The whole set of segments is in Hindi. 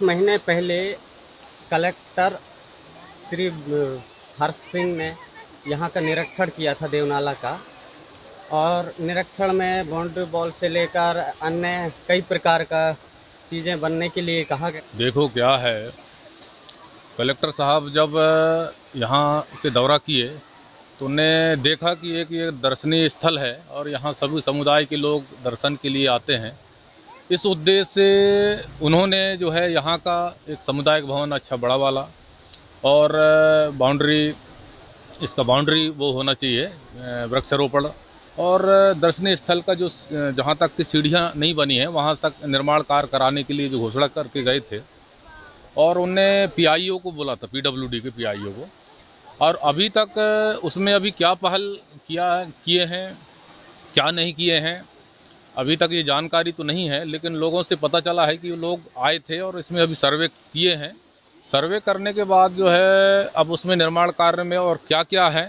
कुछ महीने पहले कलेक्टर श्री हर्ष सिंह ने यहाँ का निरीक्षण किया था देवनाला का। और निरीक्षण में बाउंड्री वॉल से लेकर अन्य कई प्रकार का चीज़ें बनने के लिए कहा गया। देखो क्या है, कलेक्टर साहब जब यहाँ के दौरा किए तो उन्होंने देखा कि एक ये दर्शनीय स्थल है और यहाँ सभी समुदाय के लोग दर्शन के लिए आते हैं। इस उद्देश्य से उन्होंने जो है यहाँ का एक सामुदायिक भवन अच्छा बड़ा वाला और बाउंड्री वो होना चाहिए, वृक्षारोपण और दर्शनीय स्थल का जो जहाँ तक की सीढ़ियाँ नहीं बनी है वहाँ तक निर्माण कार्य कराने के लिए जो घोषणा करके गए थे और उनने पीआईओ को बोला था, पीडब्ल्यूडी के पीआईओ को। और अभी तक उसमें अभी क्या पहल किए हैं क्या नहीं किए हैं अभी तक ये जानकारी तो नहीं है, लेकिन लोगों से पता चला है कि लोग आए थे और इसमें अभी सर्वे किए हैं। सर्वे करने के बाद जो है अब उसमें निर्माण कार्य में और क्या क्या है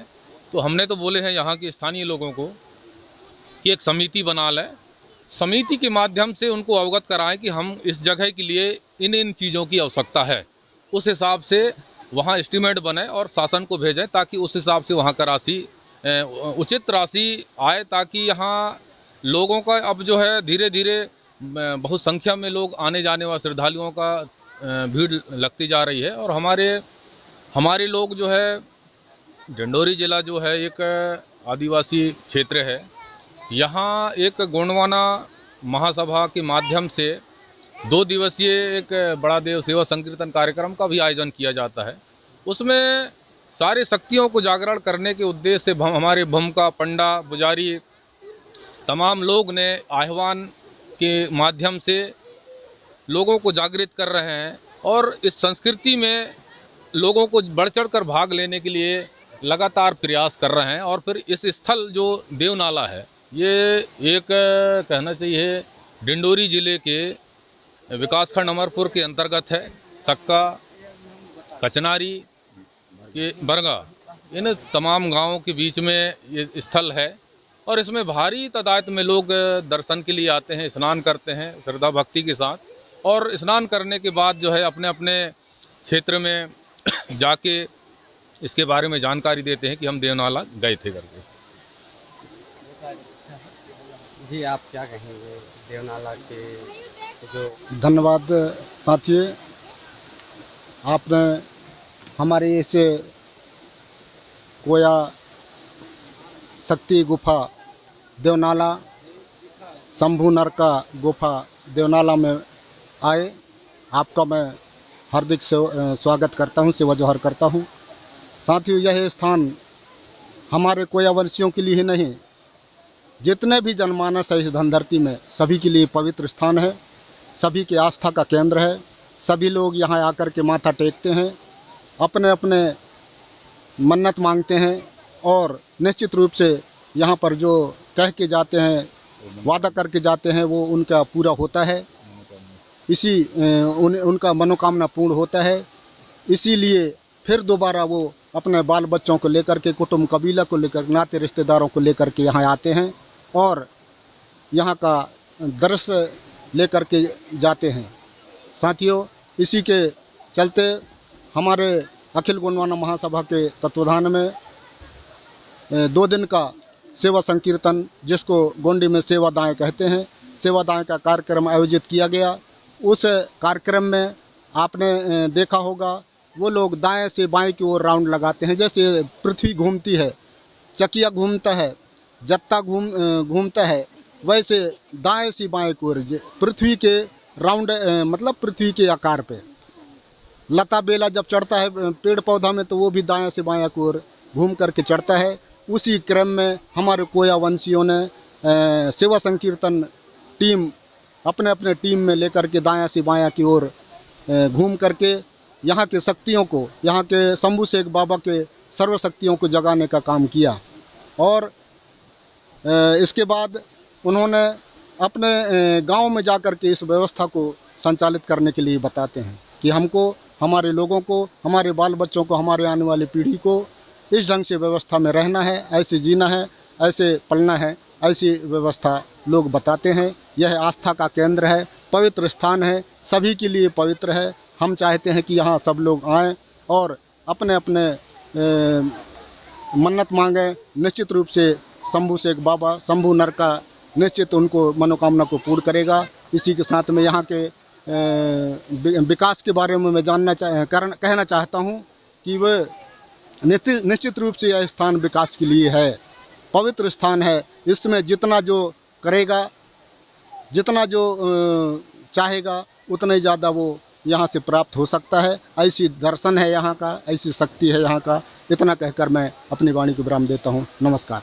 तो हमने तो बोले हैं यहाँ के स्थानीय लोगों को कि एक समिति बना लें, समिति के माध्यम से उनको अवगत कराएं कि हम इस जगह के लिए इन चीज़ों की आवश्यकता है, उस हिसाब से वहाँ एस्टीमेट बने और शासन को भेजें ताकि उस हिसाब से वहाँ का राशि उचित राशि आए, ताकि यहाँ लोगों का अब जो है धीरे धीरे बहुत संख्या में लोग आने जाने वाले श्रद्धालुओं का भीड़ लगती जा रही है। और हमारे लोग जो है डिंडोरी जिला जो है एक आदिवासी क्षेत्र है, यहाँ एक गोंडवाना महासभा के माध्यम से 2 दिवसीय एक बड़ा देव सेवा संकीर्तन कार्यक्रम का भी आयोजन किया जाता है। उसमें सारे शक्तियों को जागरण करने के उद्देश्य से हमारे भूमिका पंडा पुजारी तमाम लोग ने आह्वान के माध्यम से लोगों को जागृत कर रहे हैं और इस संस्कृति में लोगों को बढ़ चढ़ कर भाग लेने के लिए लगातार प्रयास कर रहे हैं। और फिर इस स्थल जो देवनाला है ये एक कहना चाहिए डिंडोरी जिले के विकासखंड अमरपुर के अंतर्गत है। सक्का, कचनारी के बरगा, इन तमाम गांवों के बीच में ये स्थल है और इसमें भारी तादाद में लोग दर्शन के लिए आते हैं, स्नान करते हैं श्रद्धा भक्ति के साथ और स्नान करने के बाद जो है अपने अपने क्षेत्र में जाके इसके बारे में जानकारी देते हैं कि हम देवनाला गए थे करके। जी, आप क्या कहेंगे देवनाला के जो। धन्यवाद साथियों, आपने हमारे इस कोया शक्ति गुफा देवनाला शंभू नरका गुफा देवनाला में आए, आपका मैं हार्दिक स्वागत करता हूं, सेवा जोहर करता हूं। साथियों, यह स्थान हमारे कोयावंशियों के लिए ही नहीं, जितने भी जनमानस है इस धनधरती में सभी के लिए पवित्र स्थान है, सभी की आस्था का केंद्र है। सभी लोग यहाँ आकर के माथा टेकते हैं, अपने अपने मन्नत मांगते हैं और निश्चित रूप से यहाँ पर जो कह के जाते हैं, वादा करके जाते हैं, वो उनका पूरा होता है। उनका मनोकामना पूर्ण होता है। इसीलिए फिर दोबारा वो अपने बाल बच्चों को लेकर के, कुटुंब कबीला को लेकर, नाते रिश्तेदारों को लेकर के यहाँ आते हैं और यहाँ का दृश्य लेकर के जाते हैं। साथियों, इसी के चलते हमारे अखिल गोंडवाना महासभा के तत्वाधान में 2 दिन का सेवा संकीर्तन, जिसको गोंडी में सेवादाएँ कहते हैं, सेवादाएँ का कार्यक्रम आयोजित किया गया। उस कार्यक्रम में आपने देखा होगा वो लोग दाएं से बाएं की ओर राउंड लगाते हैं। जैसे पृथ्वी घूमती है, चकिया घूमता है, जत्ता घूमता है, वैसे दाएं से बाएं की ओर पृथ्वी के राउंड, मतलब पृथ्वी के आकार पे लता बेला जब चढ़ता है पेड़ पौधा में तो वो भी दाएं से बाएं की ओर घूम करके चढ़ता है। उसी क्रम में हमारे कोया वंशियों ने सेवा संकीर्तन टीम अपने अपने टीम में लेकर के दायां से बायां की ओर घूम करके यहाँ के शक्तियों को, यहाँ के शंभू शेख बाबा के सर्व शक्तियों को जगाने का काम किया। और इसके बाद उन्होंने अपने गांव में जाकर के इस व्यवस्था को संचालित करने के लिए बताते हैं कि हमको, हमारे लोगों को, हमारे बाल बच्चों को, हमारे आने वाली पीढ़ी को इस ढंग से व्यवस्था में रहना है, ऐसे जीना है, ऐसे पलना है, ऐसी व्यवस्था लोग बताते हैं। यह आस्था का केंद्र है, पवित्र स्थान है, सभी के लिए पवित्र है हम चाहते हैं कि यहाँ सब लोग आएँ और अपने अपने मन्नत मांगें। निश्चित रूप से शंभू शेख बाबा, शंभू नरका निश्चित उनको मनोकामना को पूर्ण करेगा। इसी के साथ में यहाँ के विकास के बारे में मैं कहना चाहता हूँ कि वह निश्चित रूप से यह स्थान विकास के लिए है, पवित्र स्थान है। इसमें जितना जो करेगा, जितना जो चाहेगा, उतना ही ज़्यादा वो यहाँ से प्राप्त हो सकता है। ऐसी दर्शन है यहाँ का, ऐसी शक्ति है यहाँ का। इतना कहकर मैं अपनी वाणी को विराम देता हूँ। नमस्कार।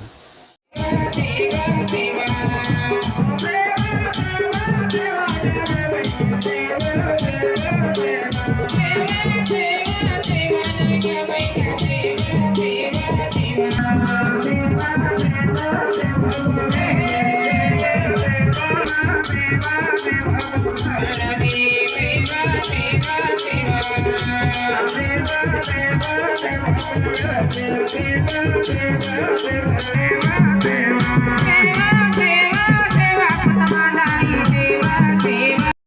Thank you.